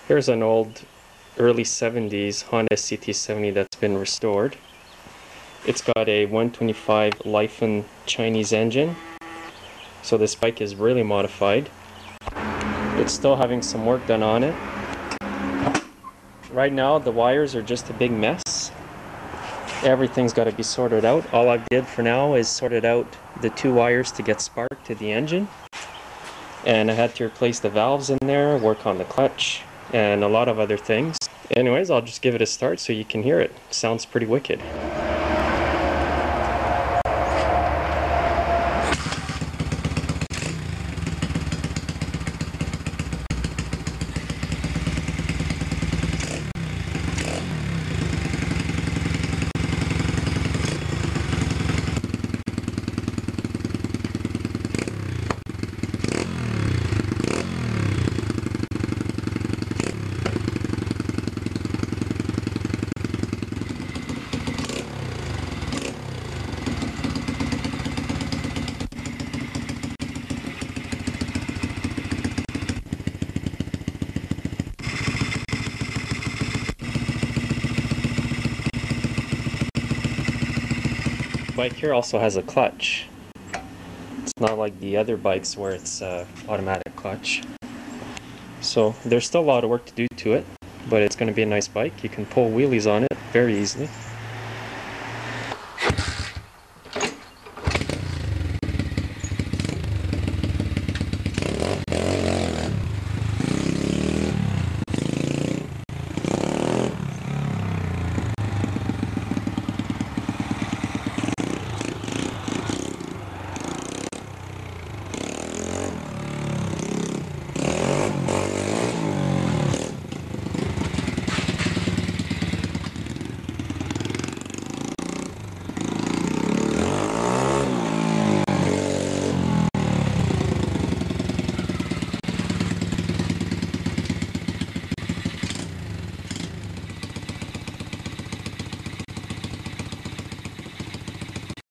Here's an old early 70s Honda CT70 that's been restored. It's got a 125 Lifan Chinese engine, so this bike is really modified. It's still having some work done on it. Right now the wires are just a big mess. Everything's got to be sorted out. All I did for now is sorted out the 2 wires to get spark to the engine. And I had to replace the valves in there, work on the clutch, and a lot of other things. Anyways, I'll just give it a start so you can hear it. Sounds pretty wicked. The bike here also has a clutch. It's not like the other bikes where it's automatic clutch. So there's still a lot of work to do to it, but it's going to be a nice bike. You can pull wheelies on it very easily.